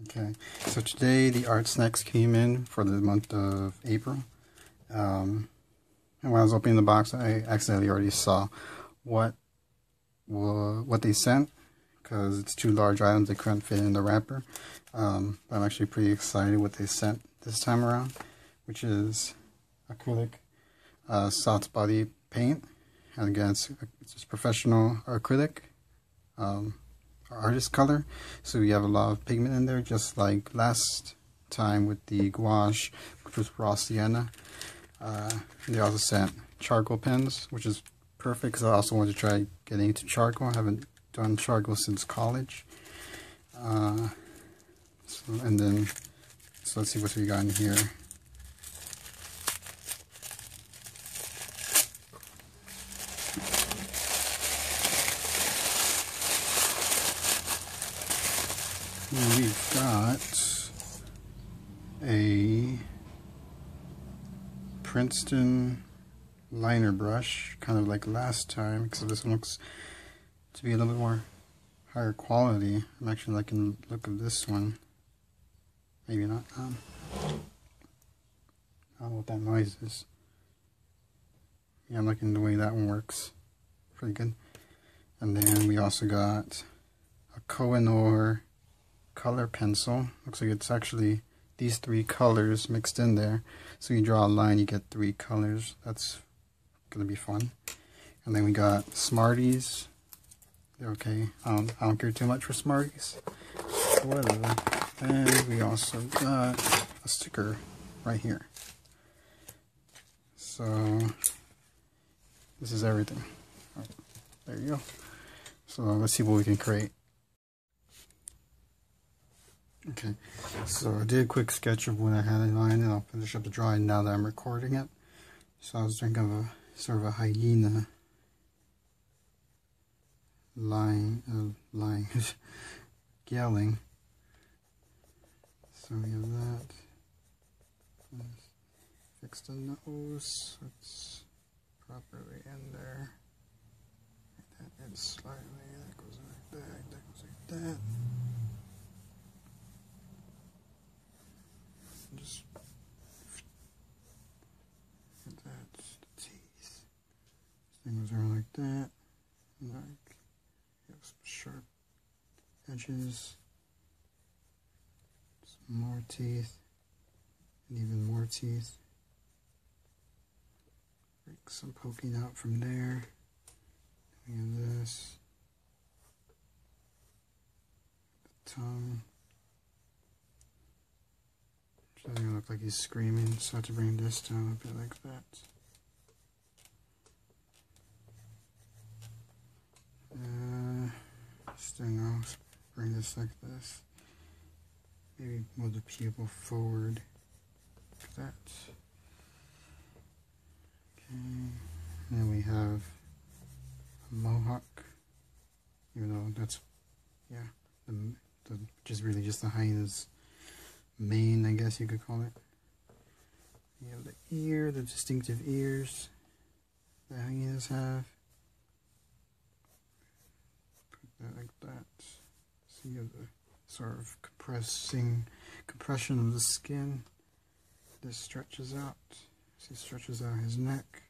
Okay, so today the art snacks came in for the month of April. And when I was opening the box, I accidentally already saw what they sent, because it's two large items that couldn't fit in the wrapper. I'm actually pretty excited what they sent this time around, which is acrylic soft body paint. And again, it's just professional acrylic. Artist color, so we have a lot of pigment in there, just like last time with the gouache, which was raw sienna. They also sent charcoal pens, which is perfect because I also wanted to try getting into charcoal. I haven't done charcoal since college. So let's see what we got in here. We've got a Princeton liner brush, kind of like last time, except this one looks to be a little bit more higher quality. I'm actually liking the look of this one. Maybe not. I don't know what that noise is. Yeah, I'm liking the way that one works. Pretty good. And then we also got a Kooh-I-Noor color pencil. Looks like it's actually these three colors mixed in there. So you draw a line, you get three colors. That's gonna be fun. And then we got Smarties. They're okay. I don't care too much for Smarties. Whatever. And we also got a sticker right here. So this is everything. Oh, there you go. So let's see what we can create. Okay, so I did a quick sketch of what I had in mind, and I'll finish up the drawing now that I'm recording it. So I was thinking of a sort of a hyena yelling. So we have that. Let's fix the nose. It's properly in there. That is slightly. That goes like that. That goes like that. Just that's the teeth. Things are like that. Like have some sharp edges. Some more teeth. And even more teeth. Like some poking out from there. We have this. The tongue. Doesn't look like he's screaming, so I have to bring this down a bit like that. Still no, bring this like this. Maybe move the pupil forward like that. Okay, then we have a mohawk, even though that's, yeah, just really just the hyena's mane, I guess you could call it. You have the ear, the distinctive ears that hyenas have. Put that like that. So you have the sort of compression of the skin. This stretches out. So he stretches out his neck.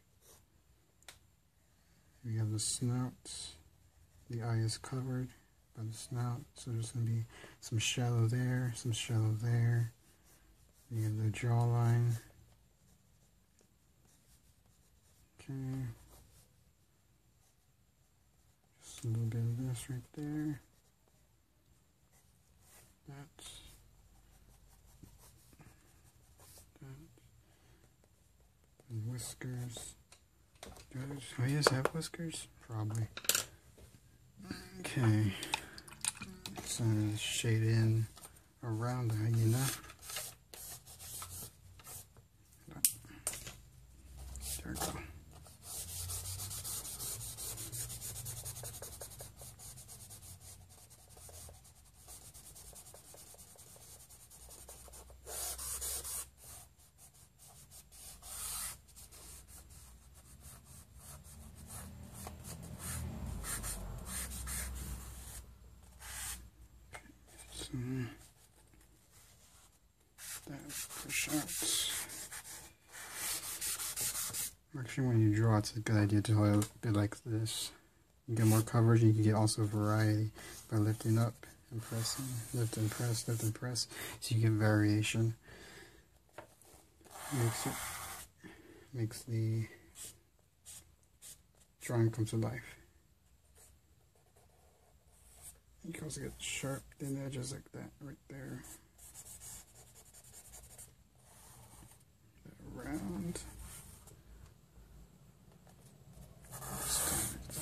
We have the snout. The eye is covered by the snout, so there's going to be some shadow there, some shadow there. You have the jawline. Okay. Just a little bit of this right there. That. And whiskers. Do hyenas have whiskers? Probably. Okay. So shade in around the hyena. There we go. that push out. Actually, when you draw, it's a good idea to hold it a bit like this. You get more coverage, and you can get also variety by lifting up and pressing, lift and press, lift and press, so you get variation. Makes the drawing come to life. You can also get sharp thin edges like that right there. Around. Just like that.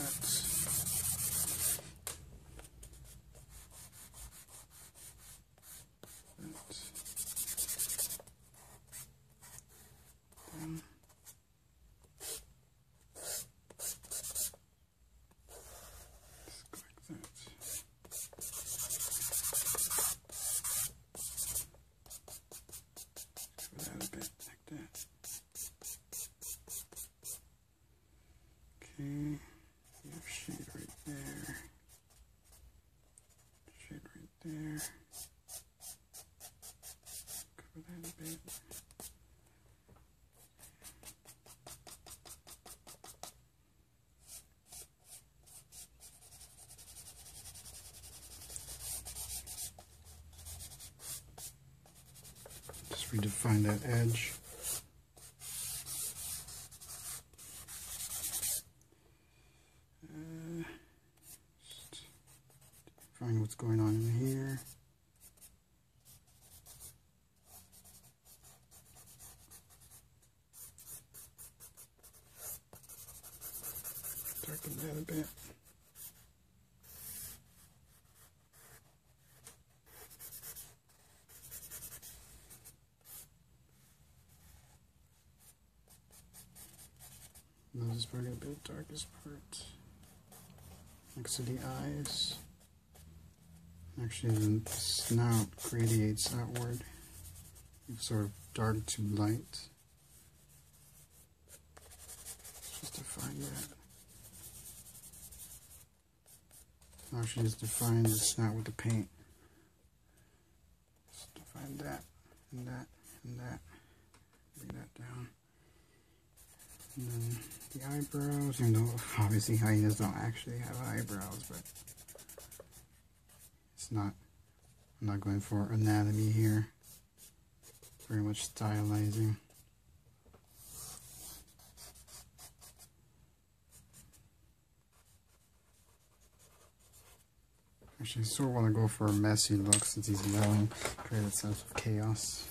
Okay, you have shade right there, shade right there, cover that a bit. Just redefine that edge. Find what's going on in here. Darken that a bit. Nose is probably a bit darkest part. Next to the eyes. Actually, the snout gradiates outward. It's sort of dark to light. Just define that. Actually, just define the snout with the paint. Just define that, and that, and that. Bring that down. And then the eyebrows, even though obviously hyenas don't actually have eyebrows, but it's not, I'm not going for anatomy here. Very much stylizing. Actually, I sort of want to go for a messy look since he's yelling, create a sense of chaos.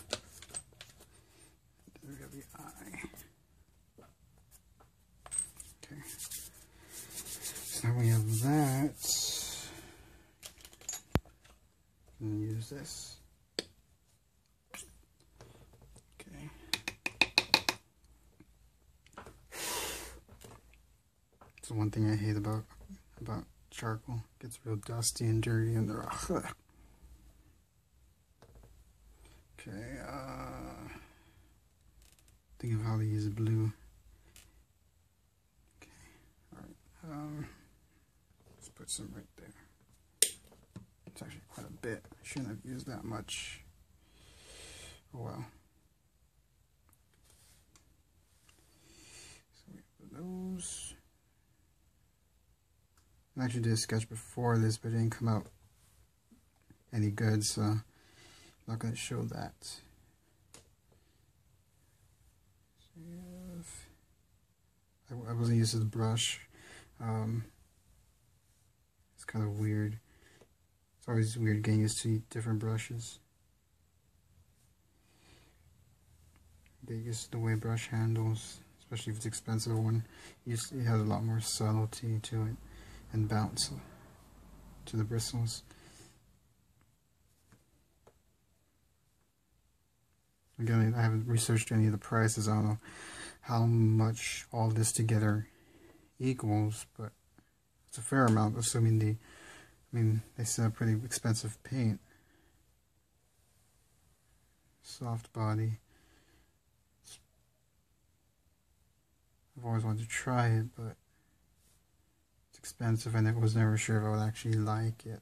There we go, the eye. Okay. So now we have that. And use this. Okay. It's the one thing I hate about charcoal. It gets real dusty and dirty and okay, think of how to use blue. Okay, alright, let's put some right there. It's actually quite a bit. I shouldn't have used that much. Oh well. So we have the nose. I actually did a sketch before this, but it didn't come out any good, so I'm not going to show that. So I wasn't used to the brush. It's kind of weird. It's always weird getting used to different brushes. Get used to the way brush handles, especially if it's an expensive one. It has a lot more subtlety to it and bounce to the bristles. Again, I haven't researched any of the prices. I don't know how much all this together equals, but it's a fair amount, assuming they sell pretty expensive paint. Soft Body. I've always wanted to try it, but it's expensive and I was never sure if I would actually like it.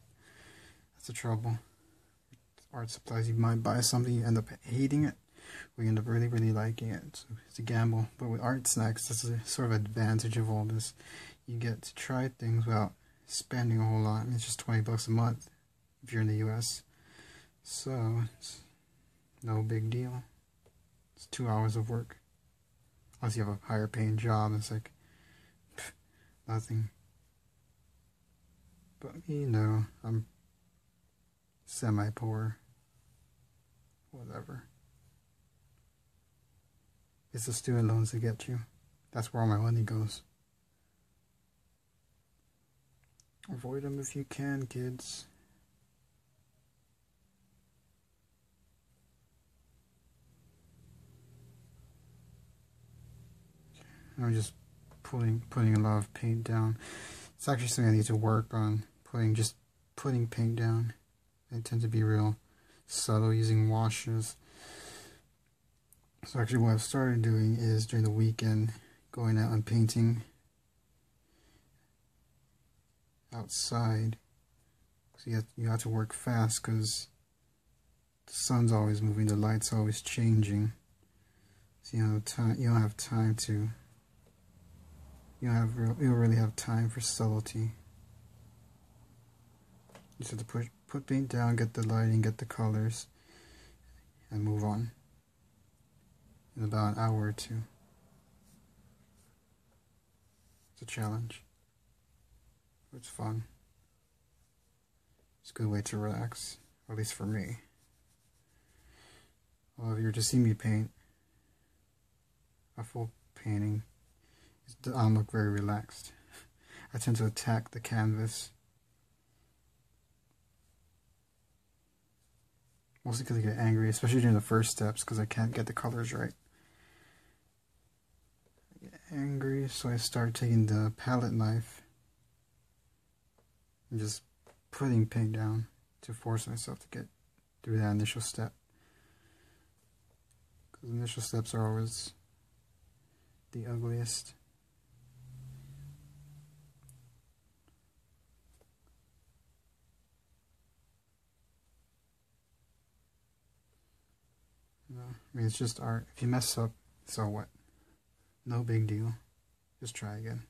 That's the trouble. art supplies. You might buy something, you end up hating it, or you end up really, really liking it. So it's a gamble. But with art snacks, that's a sort of advantage of all this. You get to try things without spending a whole lot. I mean, it's just $20 a month if you're in the US. So it's no big deal. It's 2 hours of work. Unless you have a higher paying job, it's like nothing. But you know, I'm semi-poor. Whatever. It's the student loans that get you. That's where all my money goes. Avoid them if you can, kids. I'm just putting a lot of paint down. It's actually something I need to work on. Putting paint down. I tend to be real subtle using washes. So actually what I've started doing is during the weekend going out and painting outside. So you have to work fast because the sun's always moving, the light's always changing. So you don't have time to. You don't really have time for subtlety. You just have to put paint down, get the lighting, get the colors, and move on in about an hour or two. It's a challenge. It's fun. It's a good way to relax, at least for me. Well, if you were to see me paint a full painting, I don't look very relaxed. I tend to attack the canvas. Mostly because I get angry, especially during the first steps, because I can't get the colors right. I get angry, so I start taking the palette knife and just putting paint down to force myself to get through that initial step. Because initial steps are always the ugliest. No, I mean, it's just art. If you mess up, so what? No big deal. Just try again.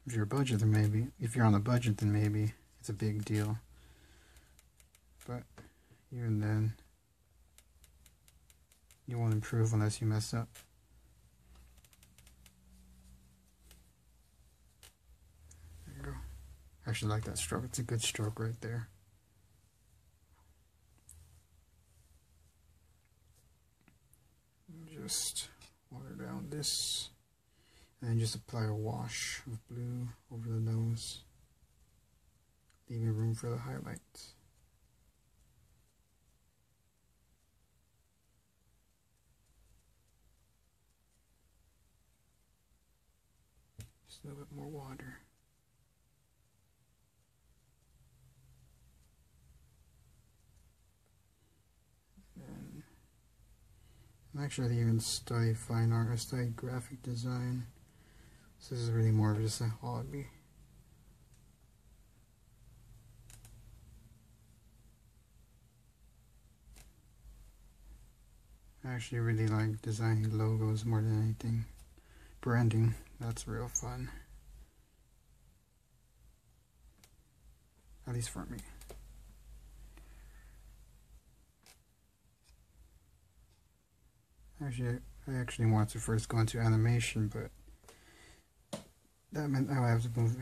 If you're a budget, then maybe. If you're on a budget, then maybe it's a big deal. But even then, you won't improve unless you mess up. There you go. I actually like that stroke. It's a good stroke right there. Just water down this. And then just apply a wash of blue over the nose, leaving room for the highlights. Just a little bit more water. And actually I didn't even study fine art, I studied graphic design. So this is really more of just a hobby. I actually really like designing logos more than anything. Branding, that's real fun. At least for me. Actually, I actually wanted to first go into animation, but that meant I would have to move.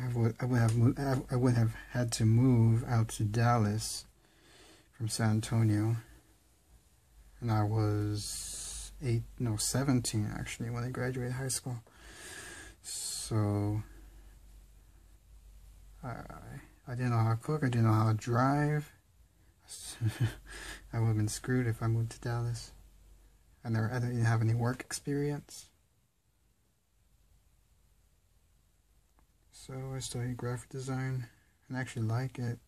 I would have had to move out to Dallas from San Antonio, and I was 17 actually when I graduated high school. So I didn't know how to cook. I didn't know how to drive. I would have been screwed if I moved to Dallas. I didn't have any work experience. So I studied graphic design and actually like it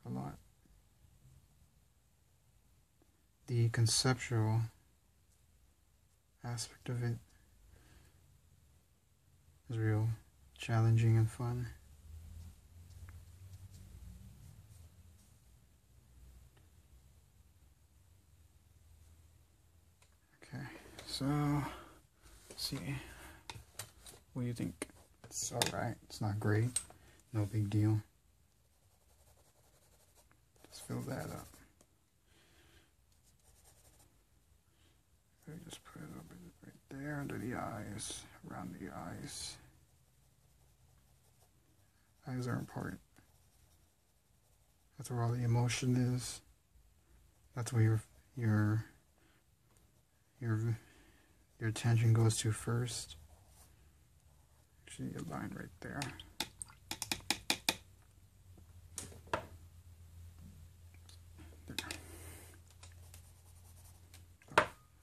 a lot. The conceptual aspect of it was real challenging and fun. Okay, so let's see. What do you think? It's alright. It's not great. No big deal. Just fill that up. Just put it up right there under the eyes, around the eyes. Eyes are important. That's where all the emotion is. That's where your attention goes to first. Actually, a line right there.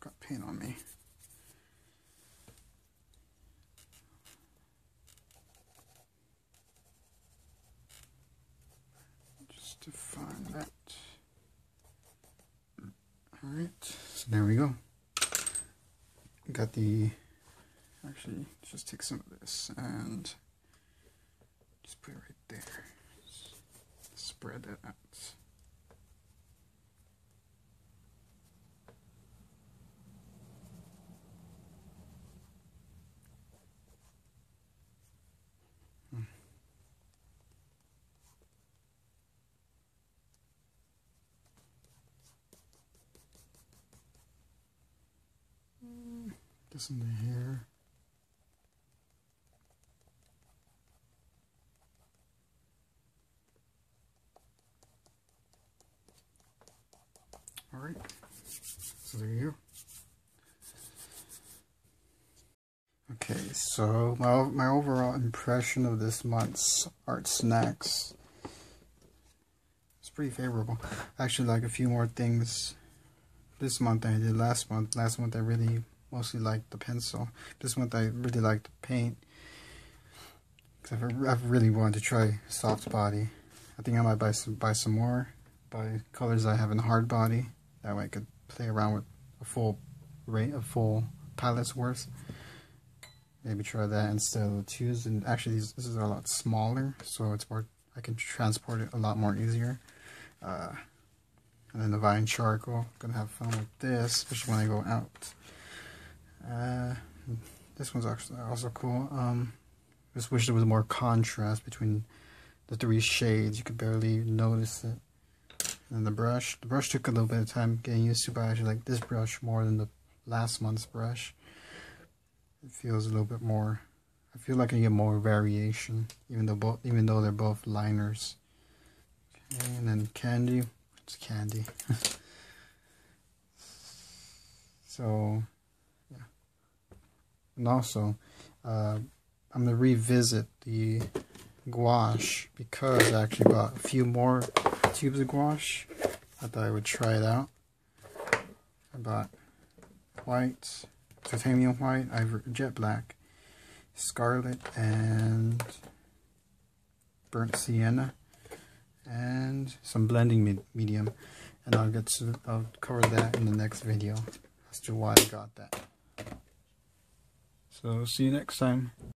Got paint on me. Just to find that. Alright, so there we go. Got the, actually, just take some of this and just put it right there. Spread that out. This in the hair. All right, so there you go. Okay, so my overall impression of this month's art snacks is pretty favorable. I actually like a few more things this month than I did last month. Last month I really mostly liked the pencil. This month I really liked the paint. Cause I've really wanted to try soft body. I think I might buy some more. Buy colors I have in hard body. That way I could play around with a full palette's worth. Maybe try that instead of the twos. And actually this is a lot smaller, so it's more, I can transport it a lot more easier. And then the vine charcoal. Gonna have fun with this, especially when I go out. This one's actually also cool. Just wish there was more contrast between the three shades. You could barely notice it. And the brush took a little bit of time getting used to, but I actually like this brush more than the last month's brush. It feels a little bit more, I feel like I get more variation, even though they're both liners. Okay, and then candy. It's candy. So yeah. And also I'm gonna revisit the gouache because I actually bought a few more tubes of gouache. I thought I would try it out. I bought white, titanium white, jet black, scarlet, and burnt sienna, and some blending medium. And I'll cover that in the next video as to why I got that. So see you next time.